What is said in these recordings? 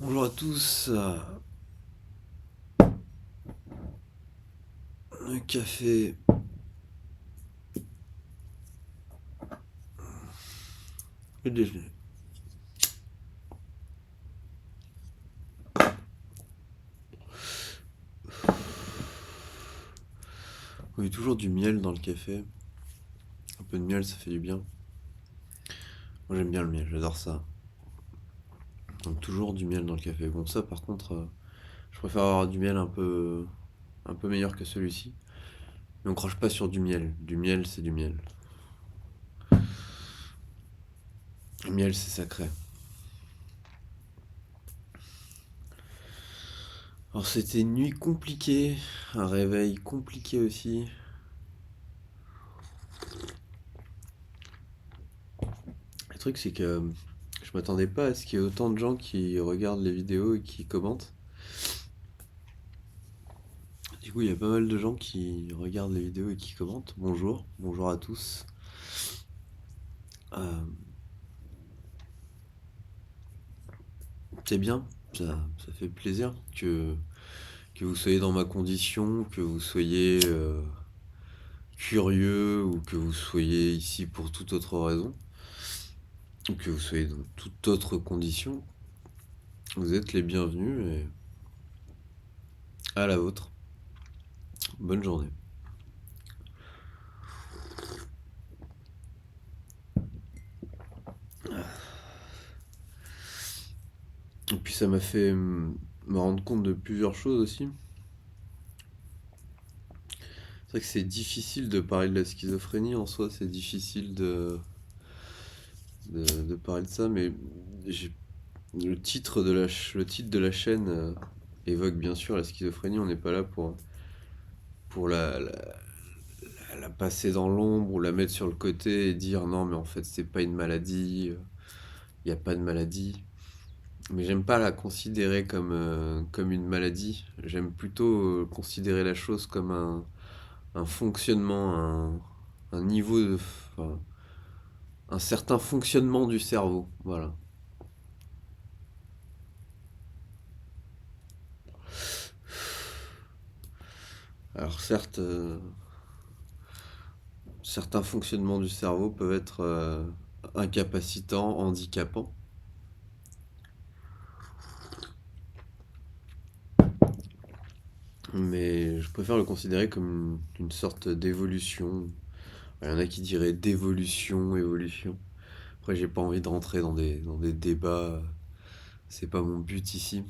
Bonjour à tous, le café, le déjeuner. Oui, toujours du miel dans le café. Un peu de miel, ça fait du bien. Moi j'aime bien le miel, j'adore ça. Donc toujours du miel dans le café. Bon ça par contre, je préfère avoir du miel un peu meilleur que celui-ci. Mais on crache pas sur du miel. Du miel, c'est du miel. Le miel, c'est sacré. Alors c'était une nuit compliquée, un réveil compliqué aussi. Le truc c'est que je m'attendais pas à ce qu'il y ait autant de gens qui regardent les vidéos et qui commentent. Du coup, il y a pas mal de gens qui regardent les vidéos et qui commentent. Bonjour, bonjour à tous. Euh, c'est bien, ça fait plaisir que vous soyez dans ma condition, que vous soyez curieux ou que vous soyez ici pour toute autre raison, ou que vous soyez dans toute autre condition. Vous êtes les bienvenus et à la vôtre. Bonne journée. Et puis ça m'a fait me rendre compte de plusieurs choses aussi. C'est vrai que c'est difficile de parler de la schizophrénie en soi, c'est difficile de parler de ça, mais j'ai- le titre de la chaîne évoque bien sûr la schizophrénie. On n'est pas là pour la passer dans l'ombre ou la mettre sur le côté et dire non, mais en fait, c'est pas une maladie, il n'y a pas de maladie. Mais j'aime pas la considérer comme une maladie. J'aime plutôt considérer la chose comme un fonctionnement, un niveau enfin, un certain fonctionnement du cerveau. Voilà. Alors certes, certains fonctionnements du cerveau peuvent être incapacitants, handicapants, mais je préfère le considérer comme une sorte d'évolution. Il y en a qui diraient d'évolution, évolution. Après, j'ai pas envie de rentrer dans des débats, c'est pas mon but ici.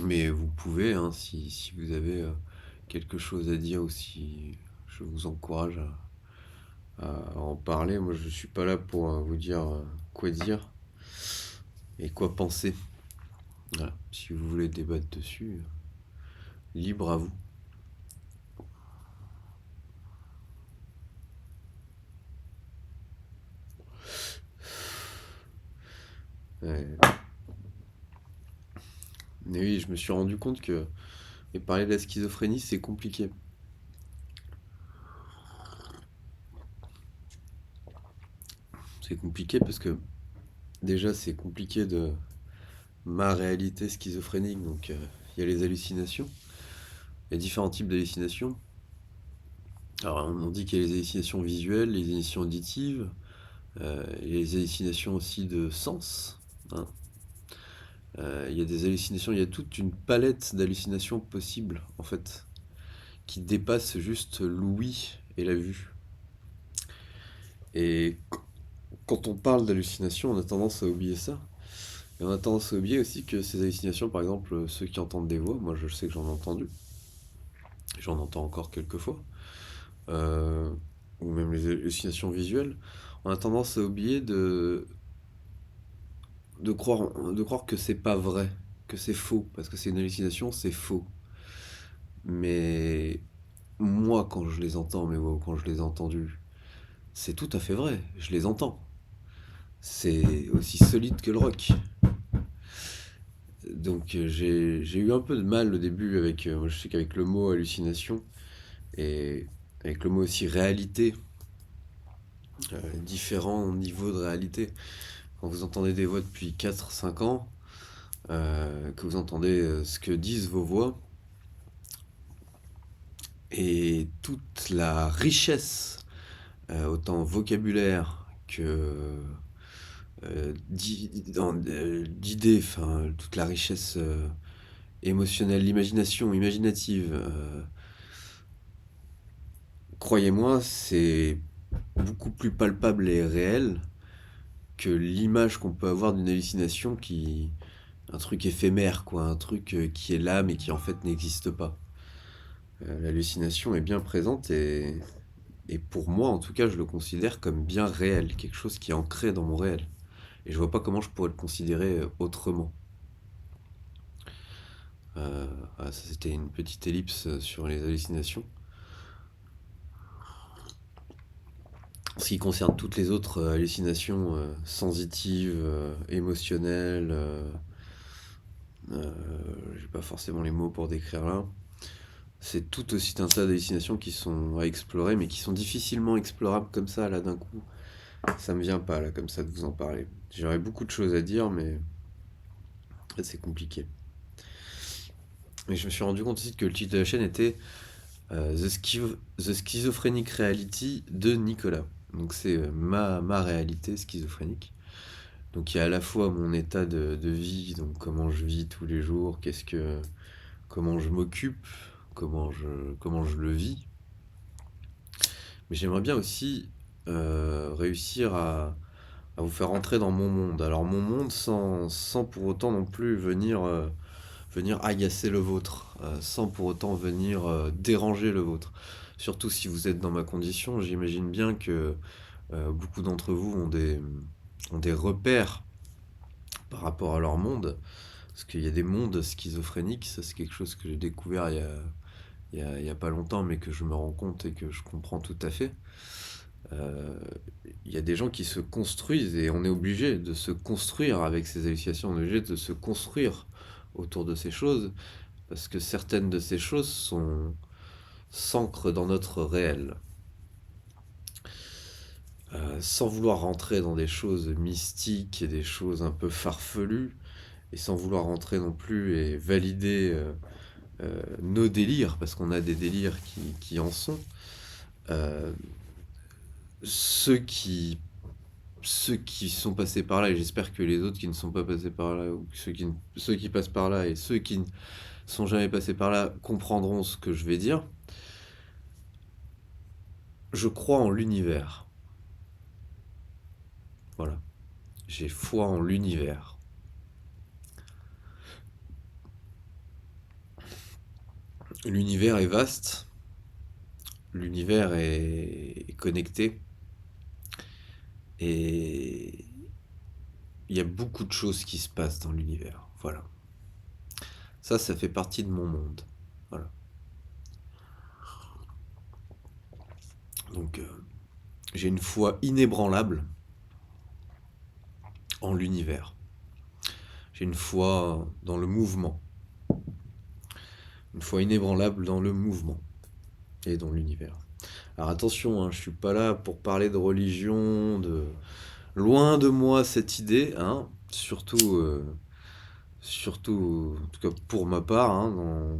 Mais vous pouvez, hein, si vous avez quelque chose à dire ou si je vous encourage à en parler. Moi, je suis pas là pour vous dire quoi dire et quoi penser. Voilà. Si vous voulez débattre dessus, libre à vous. Ouais. Mais oui, je me suis rendu compte que et parler de la schizophrénie, c'est compliqué. C'est compliqué parce que déjà, c'est compliqué de ma réalité schizophrénique. Donc, il y a les hallucinations. Il y a différents types d'hallucinations. Alors, on dit qu'il y a les hallucinations visuelles, les hallucinations auditives, les hallucinations aussi de sens, hein. Il y a des hallucinations, il y a toute une palette d'hallucinations possibles, en fait, qui dépasse juste l'ouïe et la vue. Et quand on parle d'hallucinations, on a tendance à oublier ça. Et on a tendance à oublier aussi que ces hallucinations, par exemple, ceux qui entendent des voix, moi je sais que j'en ai entendu, j'en entends encore quelques fois, euh, ou même les hallucinations visuelles, on a tendance à oublier de croire que c'est pas vrai, que c'est faux, parce que c'est une hallucination, c'est faux. Mais moi, quand je les entends, mes voix, quand je les ai entendues, c'est tout à fait vrai, je les entends. C'est aussi solide que le rock. Donc j'ai eu un peu de mal au début avec, moi je sais qu'avec le mot hallucination et avec le mot aussi réalité, différents niveaux de réalité. Quand vous entendez des voix depuis 4 5 ans, que vous entendez ce que disent vos voix et toute la richesse, autant vocabulaire que d'idées, enfin toute la richesse émotionnelle, l'imagination imaginative. Croyez-moi, c'est beaucoup plus palpable et réel que l'image qu'on peut avoir d'une hallucination qui, un truc éphémère, quoi, un truc qui est là mais qui en fait n'existe pas. L'hallucination est bien présente et pour moi en tout cas je le considère comme bien réel, quelque chose qui est ancré dans mon réel. Et je vois pas comment je pourrais le considérer autrement. Voilà, ça c'était une petite ellipse sur les hallucinations. En ce qui concerne toutes les autres hallucinations sensitives, émotionnelles, j'ai pas forcément les mots pour décrire là. C'est tout aussi un tas d'hallucinations qui sont à explorer, mais qui sont difficilement explorables comme ça, là, d'un coup. Ça me vient pas, là, comme ça, de vous en parler. J'aurais beaucoup de choses à dire, mais en fait, c'est compliqué. Et je me suis rendu compte aussi que le titre de la chaîne était The Schizophrenic Reality de Nicolas. Donc c'est ma réalité schizophrénique. Donc il y a à la fois mon état de vie, donc comment je vis tous les jours, comment je m'occupe, comment je le vis. Mais j'aimerais bien aussi réussir à vous faire entrer dans mon monde. Alors mon monde sans pour autant non plus venir agacer le vôtre, sans pour autant venir déranger le vôtre. Surtout si vous êtes dans ma condition, j'imagine bien que beaucoup d'entre vous ont des repères par rapport à leur monde. Parce qu'il y a des mondes schizophréniques, ça c'est quelque chose que j'ai découvert il y a pas longtemps, mais que je me rends compte et que je comprends tout à fait. Euh, il y a des gens qui se construisent et on est obligé de se construire avec ces hallucinations, on est obligé de se construire autour de ces choses parce que certaines de ces choses s'ancrent dans notre réel. Sans vouloir rentrer dans des choses mystiques et des choses un peu farfelues, et sans vouloir rentrer non plus et valider nos délires, parce qu'on a des délires qui en sont, euh, ceux qui ceux qui sont passés par là, et j'espère que les autres qui ne sont pas passés par là, ou ceux qui passent par là et ceux qui ne sont jamais passés par là comprendront ce que je vais dire. Je crois en l'univers. Voilà. J'ai foi en l'univers. L'univers est vaste, l'univers est connecté, et il y a beaucoup de choses qui se passent dans l'univers. Voilà. Ça fait partie de mon monde. Voilà. Donc, j'ai une foi inébranlable en l'univers. J'ai une foi dans le mouvement. Une foi inébranlable dans le mouvement et dans l'univers. Alors attention, hein, je suis pas là pour parler de religion, de loin de moi cette idée, hein, surtout, en tout cas pour ma part, hein,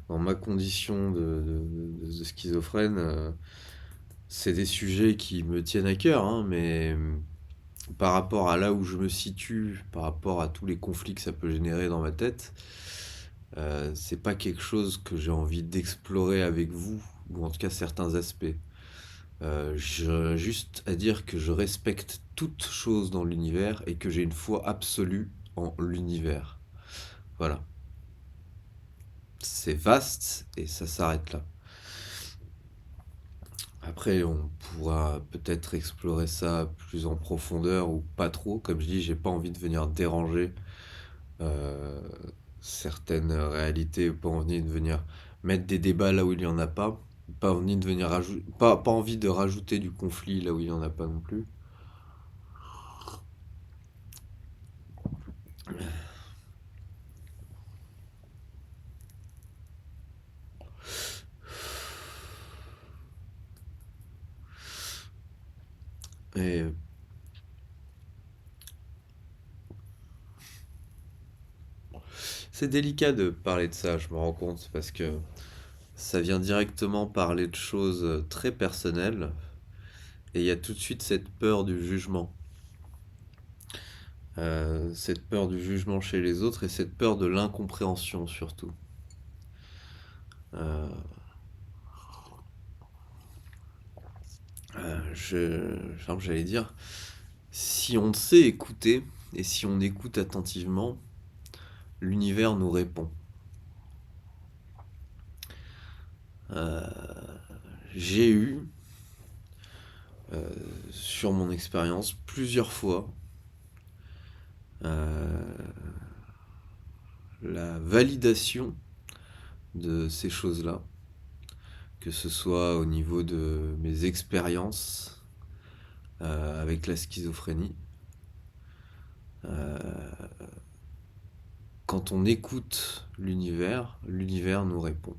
dans ma condition de schizophrène, c'est des sujets qui me tiennent à cœur, hein, mais par rapport à là où je me situe, par rapport à tous les conflits que ça peut générer dans ma tête, c'est pas quelque chose que j'ai envie d'explorer avec vous, ou en tout cas certains aspects. Juste à dire que je respecte toute chose dans l'univers et que j'ai une foi absolue en l'univers. Voilà. C'est vaste et ça s'arrête là. Après, on pourra peut-être explorer ça plus en profondeur ou pas trop. Comme je dis, j'ai pas envie de venir déranger euh, certaines réalités, pas envie de venir mettre des débats là où il y en a pas. Pas envie de venir pas envie de rajouter du conflit là où il y en a pas non plus. Et c'est délicat de parler de ça, je me rends compte, parce que ça vient directement parler de choses très personnelles, et il y a tout de suite cette peur du jugement. Cette peur du jugement chez les autres et cette peur de l'incompréhension surtout. Euh, J'allais dire, si on sait écouter et si on écoute attentivement, l'univers nous répond. Euh, j'ai eu, euh, sur mon expérience, plusieurs fois, euh, la validation de ces choses-là, que ce soit au niveau de mes expériences avec la schizophrénie. Euh, Quand on écoute l'univers, l'univers nous répond.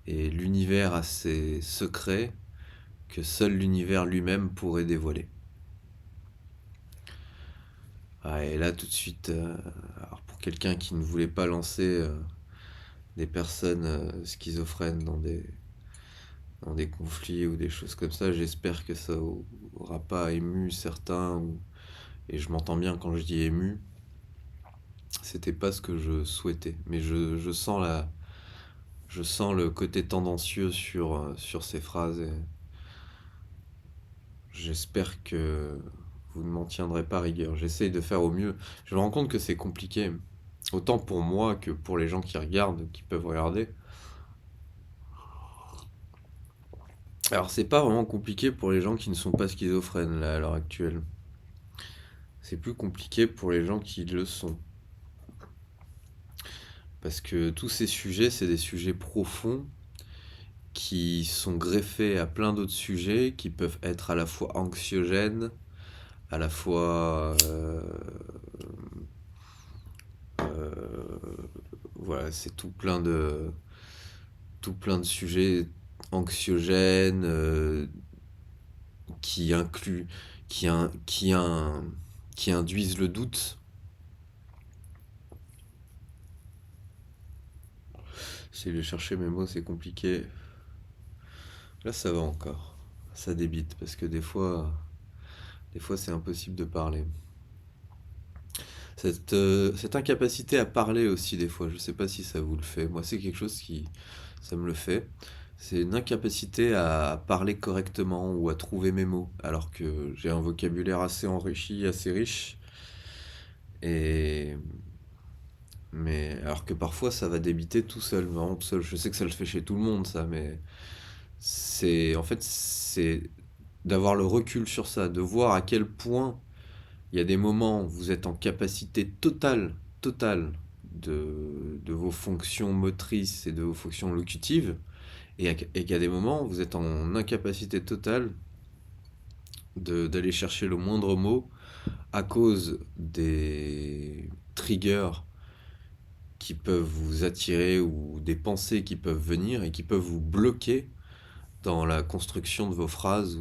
Et l'univers a ses secrets que seul l'univers lui-même pourrait dévoiler. Ah, et là, tout de suite, alors pour quelqu'un qui ne voulait pas lancer des personnes schizophrènes dans des conflits ou des choses comme ça, j'espère que ça aura pas ému certains. Et je m'entends bien quand je dis ému, c'était pas ce que je souhaitais. Mais je sens le côté tendancieux sur ces phrases et j'espère que vous ne m'en tiendrez pas rigueur. J'essaye de faire au mieux. Je me rends compte que c'est compliqué, autant pour moi que pour les gens qui regardent, qui peuvent regarder. Alors c'est pas vraiment compliqué pour les gens qui ne sont pas schizophrènes là à l'heure actuelle. C'est plus compliqué pour les gens qui le sont. Parce que tous ces sujets, c'est des sujets profonds qui sont greffés à plein d'autres sujets qui peuvent être à la fois anxiogènes, à la fois euh, voilà, c'est tout plein de sujets anxiogènes qui incluent qui, in- qui, in- qui induisent le doute. Si je vais chercher mes mots, c'est compliqué. Là, ça va encore. Ça débite parce que des fois, c'est impossible de parler. Cette incapacité à parler aussi, des fois, je sais pas si ça vous le fait. Moi, c'est quelque chose qui, ça me le fait. C'est une incapacité à parler correctement ou à trouver mes mots, alors que j'ai un vocabulaire assez enrichi, assez riche. Et mais alors que parfois, ça va débiter tout seul, vraiment tout seul. Je sais que ça le fait chez tout le monde, ça, mais c'est d'avoir le recul sur ça, de voir à quel point il y a des moments où vous êtes en capacité totale de vos fonctions motrices et de vos fonctions locutives, et qu'il y a des moments où vous êtes en incapacité totale d'aller chercher le moindre mot à cause des triggers qui peuvent vous attirer ou des pensées qui peuvent venir et qui peuvent vous bloquer dans la construction de vos phrases.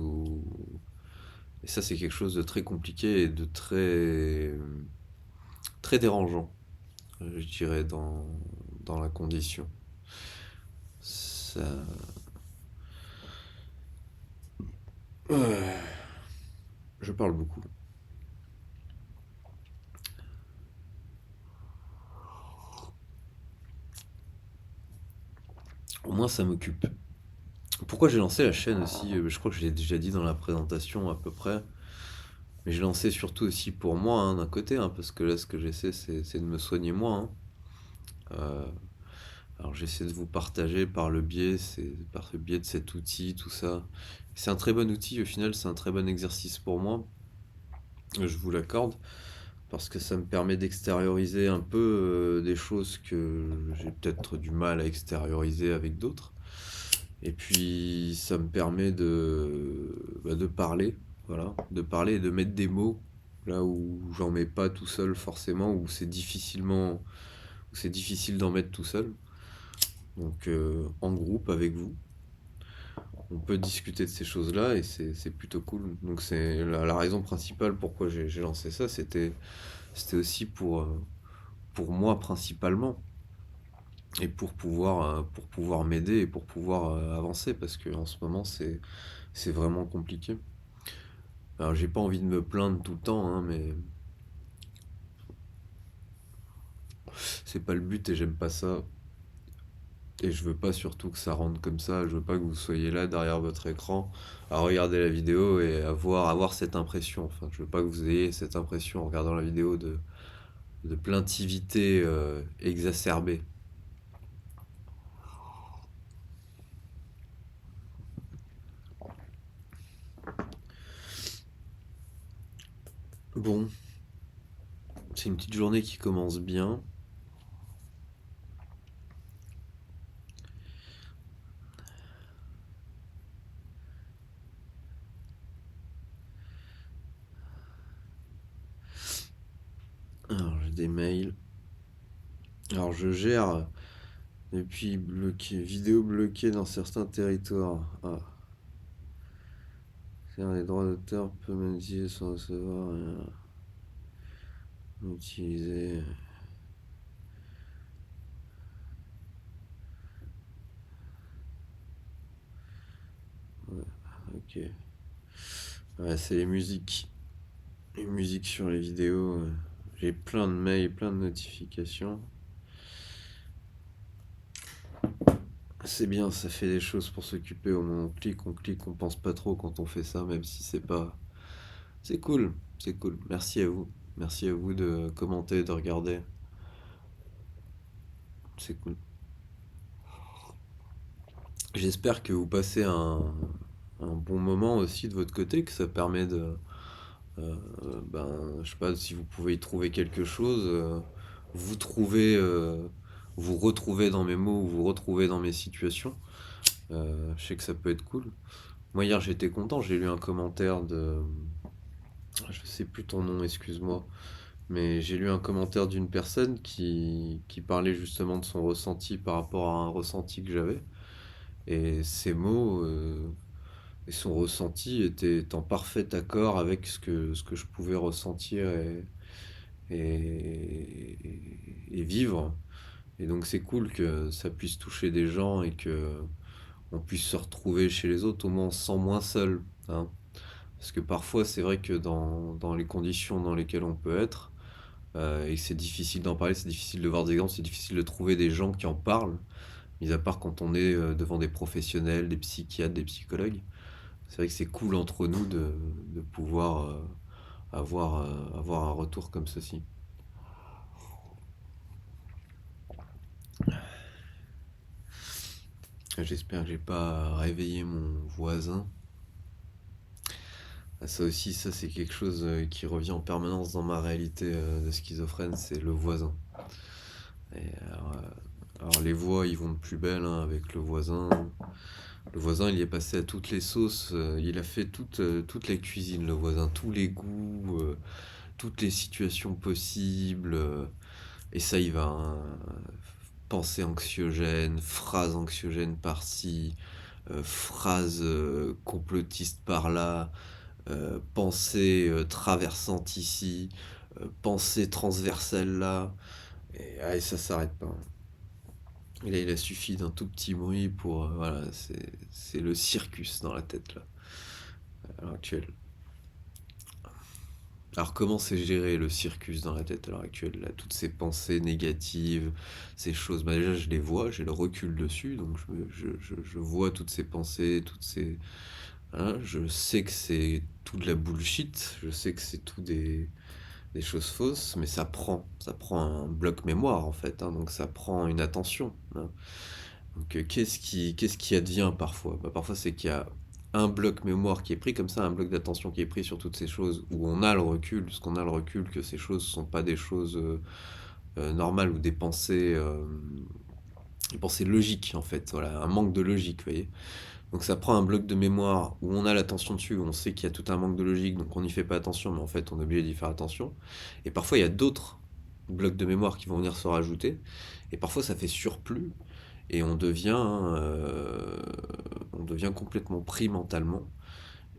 Et ça, c'est quelque chose de très compliqué et de très dérangeant, je dirais, dans la condition. Ça... Je parle beaucoup. Au moins, ça m'occupe. Pourquoi j'ai lancé la chaîne aussi? Je crois que je l'ai déjà dit dans la présentation à peu près. Mais j'ai lancé surtout aussi pour moi, hein, d'un côté, hein, parce que là, ce que j'essaie, c'est de me soigner moi, hein. Euh, alors j'essaie de vous partager par le biais de cet outil, tout ça. C'est un très bon outil, au final, c'est un très bon exercice pour moi. Je vous l'accorde, parce que ça me permet d'extérioriser un peu des choses que j'ai peut-être du mal à extérioriser avec d'autres. Et puis ça me permet de parler, voilà, de parler et de mettre des mots là où j'en mets pas tout seul forcément, où c'est difficile d'en mettre tout seul. Donc en groupe avec vous, on peut discuter de ces choses-là et c'est plutôt cool. Donc c'est la raison principale pourquoi j'ai lancé ça, c'était aussi pour moi principalement, et pour pouvoir m'aider et pour pouvoir avancer, parce que en ce moment c'est vraiment compliqué. Alors j'ai pas envie de me plaindre tout le temps, hein, mais c'est pas le but et j'aime pas ça. Et je veux pas surtout que ça rentre comme ça, je veux pas que vous soyez là derrière votre écran à regarder la vidéo et avoir cette impression. Enfin, je veux pas que vous ayez cette impression en regardant la vidéo de plaintivité exacerbée. Bon, c'est une petite journée qui commence bien. Alors, j'ai des mails. Alors, je gère depuis bloqué, vidéo bloquée dans certains territoires. Ah, c'est les droits d'auteur peut monétiser sans recevoir rien. Utiliser. Ok. Ouais, c'est les musiques. Les musiques sur les vidéos. J'ai plein de mails, plein de notifications. C'est bien, ça fait des choses pour s'occuper. Au moins on clique, on pense pas trop quand on fait ça, même si c'est pas. C'est cool, c'est cool. Merci à vous. Merci à vous de commenter, de regarder. C'est cool. J'espère que vous passez un bon moment aussi de votre côté, que ça permet de, euh, ben, je sais pas si vous pouvez y trouver quelque chose, vous trouver, vous retrouver dans mes mots ou vous retrouver dans mes situations. Je sais que ça peut être cool. Moi hier j'étais content, j'ai lu un commentaire de, je sais plus ton nom, excuse-moi, mais j'ai lu un commentaire d'une personne qui parlait justement de son ressenti par rapport à un ressenti que j'avais. Et ces mots et son ressenti étaient en parfait accord avec ce que je pouvais ressentir et vivre. Et donc c'est cool que ça puisse toucher des gens et que on puisse se retrouver chez les autres, au moins on se sent moins seul, hein. Parce que parfois c'est vrai que dans les conditions dans lesquelles on peut être, et que c'est difficile d'en parler, c'est difficile de voir des exemples, c'est difficile de trouver des gens qui en parlent, mis à part quand on est devant des professionnels, des psychiatres, des psychologues. C'est vrai que c'est cool entre nous de pouvoir avoir un retour comme ceci. J'espère que j'ai pas réveillé mon voisin. Ah, ça aussi, ça c'est quelque chose qui revient en permanence dans ma réalité de schizophrène, c'est le voisin. Et alors, les voix, ils vont de plus belle hein, avec le voisin. Le voisin, il y est passé à toutes les sauces. Il a fait toute la cuisine, le voisin, tous les goûts, toutes les situations possibles. Et ça, il va. Hein, pensée anxiogène, phrase anxiogène par-ci, phrase complotiste par-là, pensée traversante ici, pensée transversale là. Et ça s'arrête pas. Et là, il a suffi d'un tout petit bruit pour. Voilà, c'est le circus dans la tête là, à l'heure actuelle. Alors comment c'est géré le circus dans la tête à l'heure actuelle là, toutes ces pensées négatives, ces choses, bah déjà je les vois, j'ai le recul dessus, donc je vois toutes ces pensées, toutes ces... Hein, je sais que c'est tout de la bullshit, je sais que c'est tout des choses fausses, mais ça prend un bloc mémoire en fait, hein, donc ça prend une attention, hein. Donc qu'est-ce qui advient parfois? Bah, parfois c'est qu'il y a un bloc mémoire qui est pris comme ça, un bloc d'attention qui est pris sur toutes ces choses où on a le recul, parce qu'on a le recul que ces choses ne sont pas des choses normales ou des pensées logiques en fait, voilà, un manque de logique, vous voyez. Donc ça prend un bloc de mémoire où on a l'attention dessus, où on sait qu'il y a tout un manque de logique, donc on n'y fait pas attention, mais en fait on est obligé d'y faire attention. Et parfois il y a d'autres blocs de mémoire qui vont venir se rajouter, et parfois ça fait surplus, et on devient complètement pris mentalement,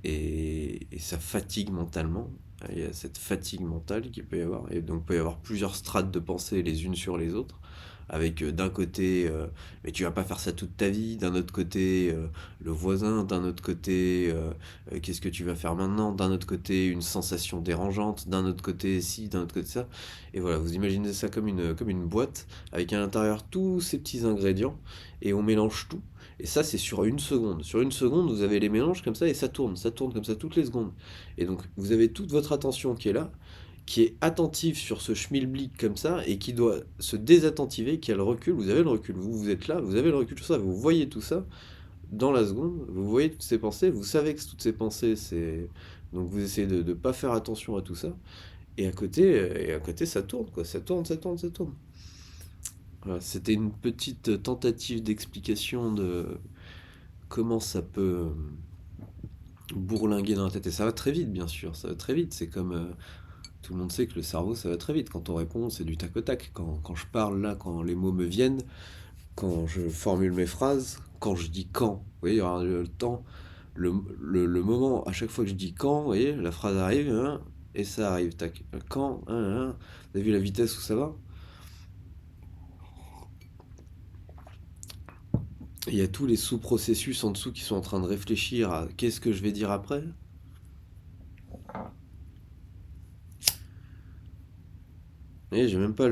et ça fatigue mentalement. Il y a cette fatigue mentale qu'il peut y avoir. Et donc, il peut y avoir plusieurs strates de pensée les unes sur les autres. Avec d'un côté, mais tu vas pas faire ça toute ta vie, d'un autre côté, le voisin, d'un autre côté, qu'est-ce que tu vas faire maintenant, d'un autre côté, une sensation dérangeante, d'un autre côté, ci, d'un autre côté, ça. Et voilà, vous imaginez ça comme une boîte, avec à l'intérieur tous ces petits ingrédients, et on mélange tout. Et ça, c'est sur une seconde. Sur une seconde, vous avez les mélanges comme ça, et ça tourne comme ça toutes les secondes. Et donc, vous avez toute votre attention qui est là, qui est attentive sur ce schmilblick comme ça, et qui doit se désattentiver, qui a le recul, vous avez le recul, vous êtes là, vous avez le recul sur ça, vous voyez tout ça, dans la seconde, vous voyez toutes ces pensées, vous savez que toutes ces pensées, c'est... Donc vous essayez de ne pas faire attention à tout ça, et à côté ça tourne, quoi, ça tourne, ça tourne, ça tourne. Voilà, c'était une petite tentative d'explication de comment ça peut bourlinguer dans la tête. Et ça va très vite, bien sûr, ça va très vite. C'est comme tout le monde sait que le cerveau, ça va très vite. Quand on répond, c'est du tac au tac. Quand je parle là, quand les mots me viennent, quand je formule mes phrases, quand je dis quand, vous voyez, il y aura le temps, le moment, à chaque fois que je dis quand, vous voyez, la phrase arrive, hein, et ça arrive, tac. Quand, hein, vous avez vu la vitesse où ça va? Il y a tous les sous-processus en dessous qui sont en train de réfléchir à qu'est-ce que je vais dire après. Et j'ai même pas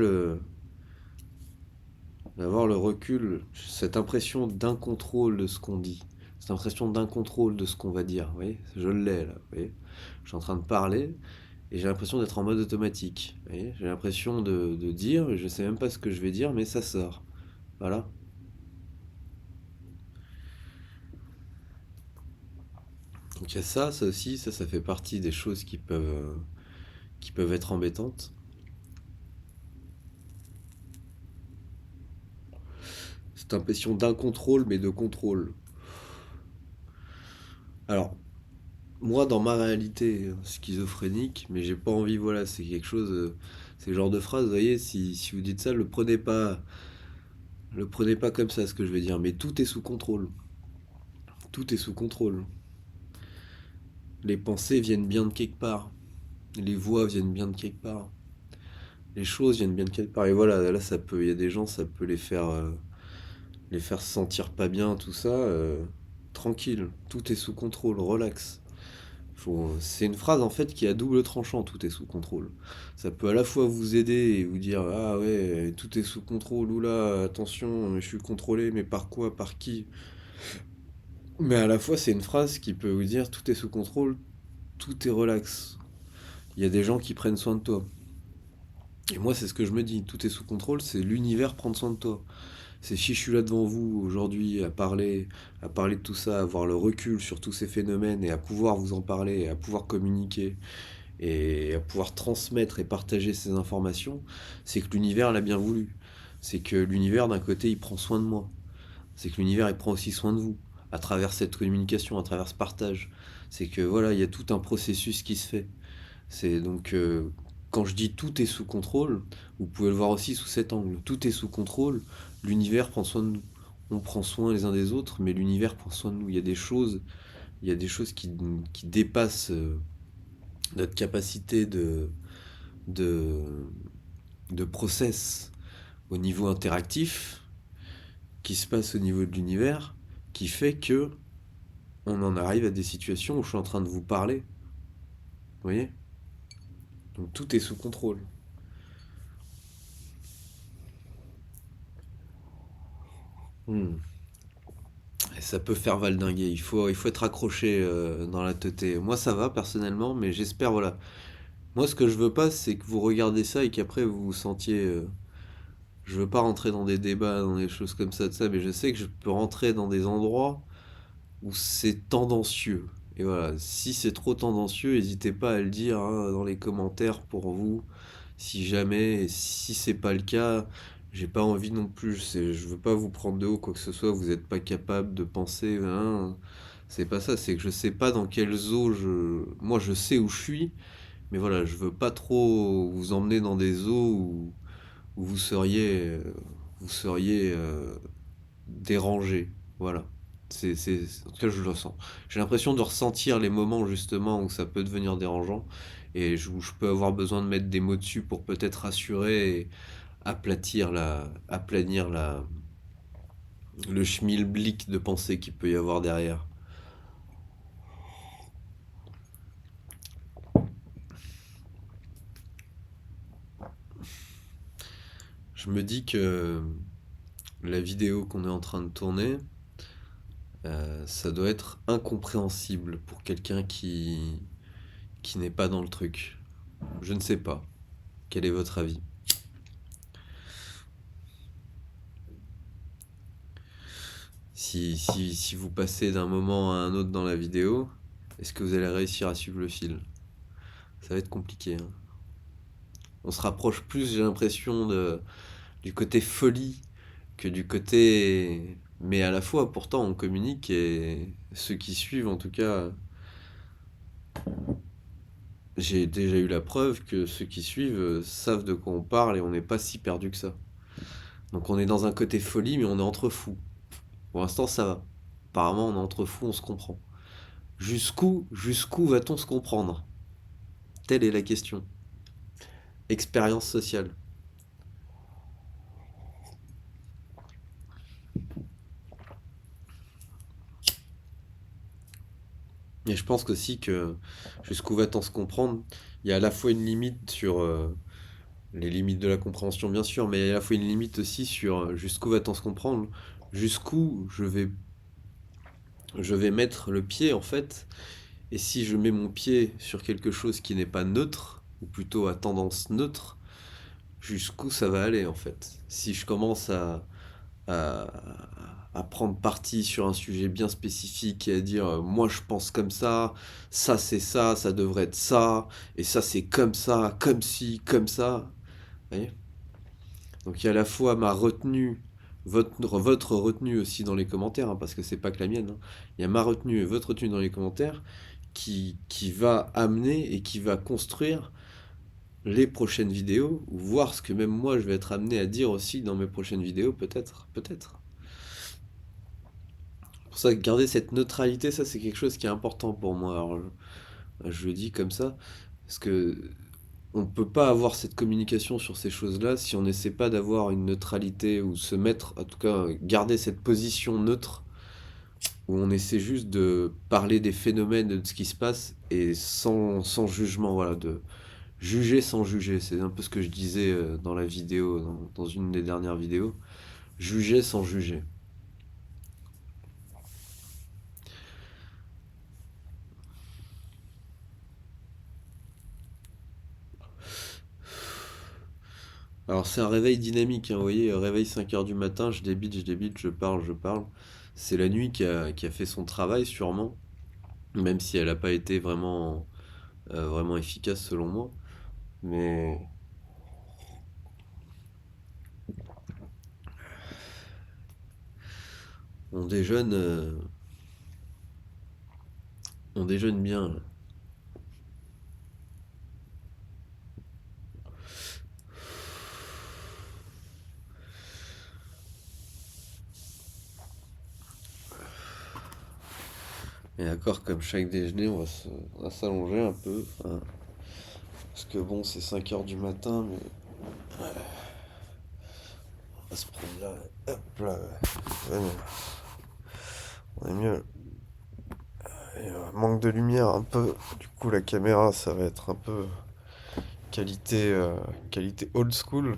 d'avoir le recul, cette impression d'incontrôle de ce qu'on dit, cette impression d'incontrôle de ce qu'on va dire, vous voyez, je l'ai là, vous voyez, je suis en train de parler et j'ai l'impression d'être en mode automatique, vous voyez, j'ai l'impression de dire, je sais même pas ce que je vais dire, mais ça sort, voilà. Donc il y a ça, ça aussi, ça fait partie des choses qui peuvent être embêtantes. Cette impression d'incontrôle, mais de contrôle. Alors, moi, dans ma réalité schizophrénique, mais j'ai pas envie, voilà, c'est quelque chose, c'est le genre de phrase, vous voyez, si vous dites ça, le prenez pas comme ça, ce que je vais dire, mais tout est sous contrôle. Tout est sous contrôle. Les pensées viennent bien de quelque part. Les voix viennent bien de quelque part. Les choses viennent bien de quelque part. Et voilà, là, ça peut, il y a des gens, ça peut les faire se sentir pas bien, tout ça. Tranquille, tout est sous contrôle, relax. C'est une phrase en fait qui est à double tranchant, tout est sous contrôle. Ça peut à la fois vous aider et vous dire ah ouais, tout est sous contrôle, oula, attention, je suis contrôlé, mais par quoi, par qui? Mais à la fois c'est une phrase qui peut vous dire tout est sous contrôle, tout est relax. Il y a des gens qui prennent soin de toi. Et moi c'est ce que je me dis, tout est sous contrôle, c'est l'univers prendre soin de toi. C'est si je suis là devant vous aujourd'hui à parler de tout ça, à avoir le recul sur tous ces phénomènes et à pouvoir vous en parler, et à pouvoir communiquer et à pouvoir transmettre et partager ces informations, c'est que l'univers l'a bien voulu. C'est que l'univers, d'un côté, il prend soin de moi. C'est que l'univers, il prend aussi soin de vous, à travers cette communication, à travers ce partage. C'est que voilà, il y a tout un processus qui se fait. C'est donc, quand je dis tout est sous contrôle, vous pouvez le voir aussi sous cet angle. Tout est sous contrôle, l'univers prend soin de nous. On prend soin les uns des autres, mais l'univers prend soin de nous. Il y a des choses qui dépassent notre capacité de, de process au niveau interactif qui se passe au niveau de l'univers qui fait que on en arrive à des situations où je suis en train de vous parler. Vous voyez? Donc tout est sous contrôle. Hmm. Et ça peut faire valdinguer. Il faut être accroché dans la teuté. Moi, ça va personnellement, mais j'espère, voilà. Moi, ce que je veux pas, c'est que vous regardez ça et qu'après vous vous sentiez. Je veux pas rentrer dans des débats, dans des choses comme ça, de ça, mais je sais que je peux rentrer dans des endroits où c'est tendancieux. Et voilà, si c'est trop tendancieux, n'hésitez pas à le dire hein, dans les commentaires pour vous. Si jamais, et si c'est pas le cas, j'ai pas envie non plus, je veux pas vous prendre de haut quoi que ce soit, vous n'êtes pas capable de penser, hein, c'est pas ça, c'est que je sais pas dans quelle eau moi je sais où je suis, mais voilà, je veux pas trop vous emmener dans des eaux où vous seriez dérangé. Voilà. En tout cas, je le ressens. J'ai l'impression de ressentir les moments justement où ça peut devenir dérangeant. et où je peux avoir besoin de mettre des mots dessus pour peut-être rassurer et aplanir le schmilblick de pensée qu'il peut y avoir derrière. Je me dis que la vidéo qu'on est en train de tourner, ça doit être incompréhensible pour quelqu'un qui n'est pas dans le truc. Je ne sais pas. Quel est votre avis? Si vous passez d'un moment à un autre dans la vidéo, est-ce que vous allez réussir à suivre le fil? Ça va être compliqué, hein. On se rapproche plus, j'ai l'impression, du côté folie que du côté... Mais à la fois, pourtant, on communique et ceux qui suivent, en tout cas, j'ai déjà eu la preuve que ceux qui suivent savent de quoi on parle et on n'est pas si perdu que ça. Donc on est dans un côté folie, mais on est entre fous. Pour l'instant, ça va. Apparemment, on est entre fous, on se comprend. Jusqu'où va-t-on se comprendre? Telle est la question. Expérience sociale. Et je pense qu'aussi que jusqu'où va-t-on se comprendre, il y a à la fois une limite sur les limites de la compréhension, bien sûr, mais il y a à la fois une limite aussi sur jusqu'où va-t-on se comprendre, jusqu'où je vais mettre le pied en fait, et si je mets mon pied sur quelque chose qui n'est pas neutre, ou plutôt à tendance neutre, jusqu'où ça va aller en fait. Si je commence à, à prendre parti sur un sujet bien spécifique et à dire moi je pense comme ça c'est ça devrait être ça, et ça comme ci, comme ça. Vous voyez. Donc il y a à la fois ma retenue, votre retenue aussi dans les commentaires, hein, parce que c'est pas que la mienne, hein. Il y a ma retenue et votre retenue dans les commentaires qui va amener et qui va construire les prochaines vidéos, ou voir ce que même moi je vais être amené à dire aussi dans mes prochaines vidéos, peut-être, peut-être. Pour ça, garder cette neutralité, ça c'est quelque chose qui est important pour moi. Alors, je le dis comme ça, parce que on ne peut pas avoir cette communication sur ces choses-là si on n'essaie pas d'avoir une neutralité ou se mettre, en tout cas, garder cette position neutre où on essaie juste de parler des phénomènes, de ce qui se passe et sans jugement, voilà, de juger sans juger. C'est un peu ce que je disais dans la vidéo, dans une des dernières vidéos. Juger sans juger. Alors c'est un réveil dynamique, hein, vous voyez, réveil 5 heures du matin, je débite, je parle, je parle. C'est la nuit qui a fait son travail sûrement, même si elle n'a pas été vraiment efficace selon moi. Mais on déjeune, euh, on déjeune bien, là. Et d'accord, comme chaque déjeuner, on va s'allonger un peu, enfin, parce que bon, c'est 5 heures du matin, mais on va se prendre là, hop là, ouais, on est mieux. Et, manque de lumière un peu, du coup la caméra ça va être un peu qualité old school.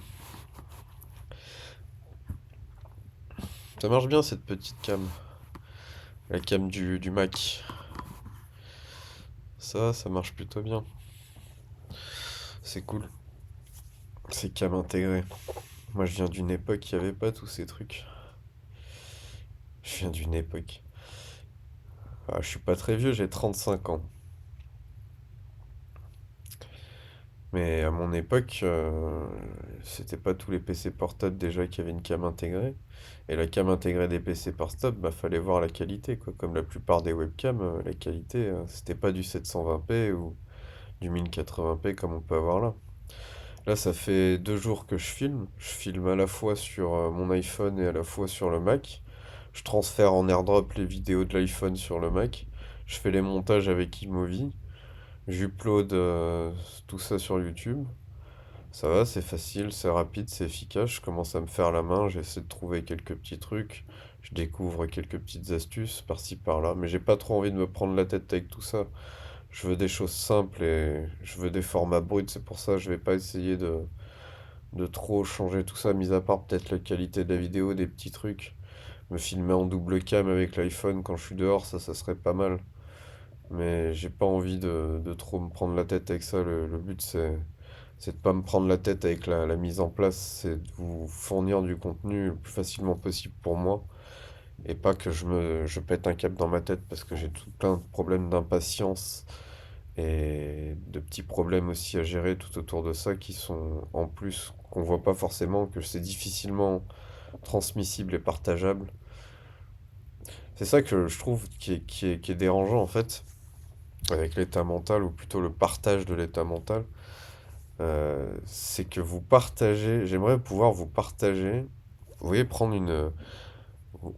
Ça marche bien cette petite cam, la cam du Mac. Ça marche plutôt bien. C'est cool. C'est cam intégré. Moi je viens d'une époque qui avait pas tous ces trucs. Je viens d'une époque. Ah, je suis pas très vieux, j'ai 35 ans. Mais à mon époque, c'était pas tous les PC portables déjà qui avaient une cam intégrée. Et la cam intégrée des PC portables, bah fallait voir la qualité, quoi. Comme la plupart des webcams, la qualité, c'était pas du 720p ou du 1080p comme on peut avoir là. Là, ça fait 2 jours que je filme. Je filme à la fois sur mon iPhone et à la fois sur le Mac. Je transfère en AirDrop les vidéos de l'iPhone sur le Mac. Je fais les montages avec iMovie. J'upload tout ça sur YouTube. Ça va, c'est facile, c'est rapide, c'est efficace. Je commence à me faire la main, j'essaie de trouver quelques petits trucs. Je découvre quelques petites astuces par-ci par-là, mais j'ai pas trop envie de me prendre la tête avec tout ça. Je veux des choses simples et je veux des formats bruts, c'est pour ça que je vais pas essayer de trop changer tout ça, mis à part peut-être la qualité de la vidéo, des petits trucs. Me filmer en double cam avec l'iPhone quand je suis dehors, ça serait pas mal. Mais j'ai pas envie de trop me prendre la tête avec ça. Le but, c'est de pas me prendre la tête avec la mise en place, c'est de vous fournir du contenu le plus facilement possible pour moi. Et pas que je pète un câble dans ma tête parce que j'ai tout plein de problèmes d'impatience et de petits problèmes aussi à gérer tout autour de ça qui sont en plus qu'on voit pas forcément, que c'est difficilement transmissible et partageable. C'est ça que je trouve qui est dérangeant en fait avec l'état mental, ou plutôt le partage de l'état mental. C'est que vous partagez, j'aimerais pouvoir vous partager, vous voyez,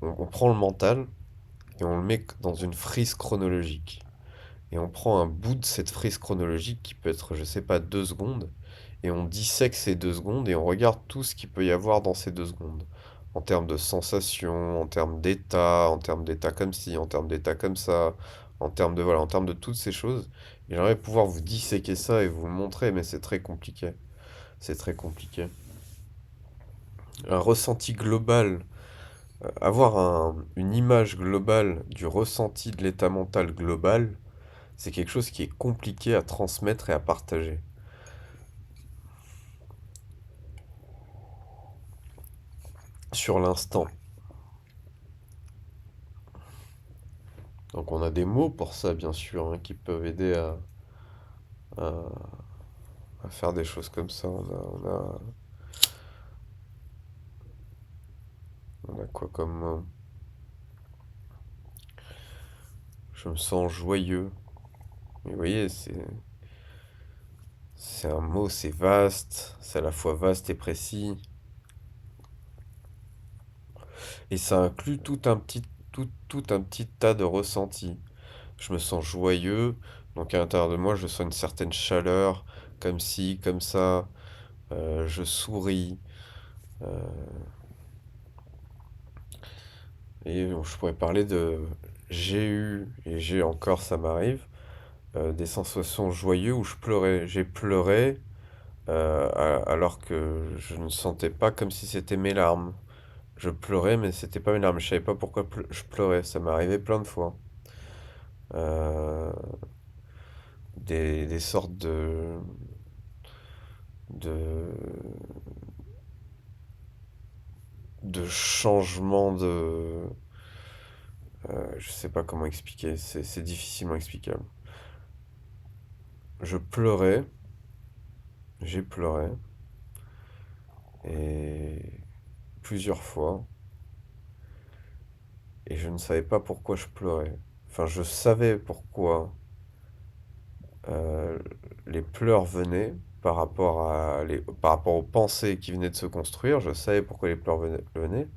on prend le mental et on le met dans une frise chronologique. Et on prend un bout de cette frise chronologique qui peut être, je sais pas, 2 secondes, et on dissèque ces 2 secondes et on regarde tout ce qu'il peut y avoir dans ces 2 secondes. En termes de sensations, en termes d'état comme ci, en termes d'état comme ça, en termes de, voilà, en termes de toutes ces choses. Et j'aimerais pouvoir vous disséquer ça et vous le montrer, mais c'est très compliqué. C'est très compliqué. Un ressenti global, avoir une image globale du ressenti de l'état mental global, c'est quelque chose qui est compliqué à transmettre et à partager. Sur l'instant. Donc on a des mots pour ça, bien sûr, hein, qui peuvent aider à, à faire des choses comme ça. On a quoi comme mot? Je me sens joyeux. Mais vous voyez, c'est un mot, c'est vaste, c'est à la fois vaste et précis. Et ça inclut tout un petit tas de ressentis. Je me sens joyeux, donc à l'intérieur de moi, je sens une certaine chaleur, comme ci, comme ça. Je souris. euh, et je pourrais parler de j'ai eu, et j'ai encore, ça m'arrive, des sensations joyeuses où je pleurais. J'ai pleuré alors que je ne sentais pas comme si c'était mes larmes. Je pleurais, mais c'était pas mes larmes. Je savais pas pourquoi je pleurais. Ça m'est arrivé plein de fois. Euh, des sortes de, de changements je sais pas comment expliquer. C'est difficilement explicable. Je pleurais, j'ai pleuré, et plusieurs fois, et je ne savais pas pourquoi je pleurais. Enfin, je savais pourquoi euh, les pleurs venaient par rapport aux pensées qui venaient de se construire. Je savais pourquoi les pleurs venaient,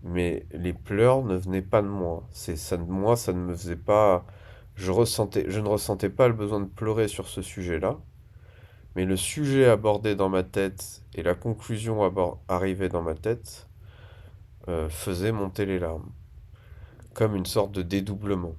mais les pleurs ne venaient pas de moi. C'est ça, moi, ça ne me faisait pas. Je ne ressentais pas le besoin de pleurer sur ce sujet-là, mais le sujet abordé dans ma tête et la conclusion arrivée dans ma tête faisaient monter les larmes, comme une sorte de dédoublement.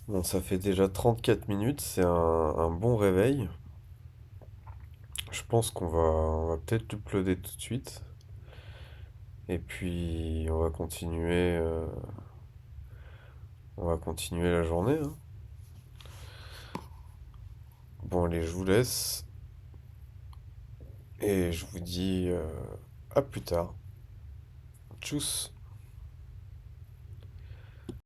Bon, ça fait déjà 34 minutes, c'est un bon réveil. Je pense qu'on va peut-être uploader tout de suite. Et puis on va continuer la journée, hein. Bon, allez, je vous laisse et je vous dis à plus tard. Tchuss!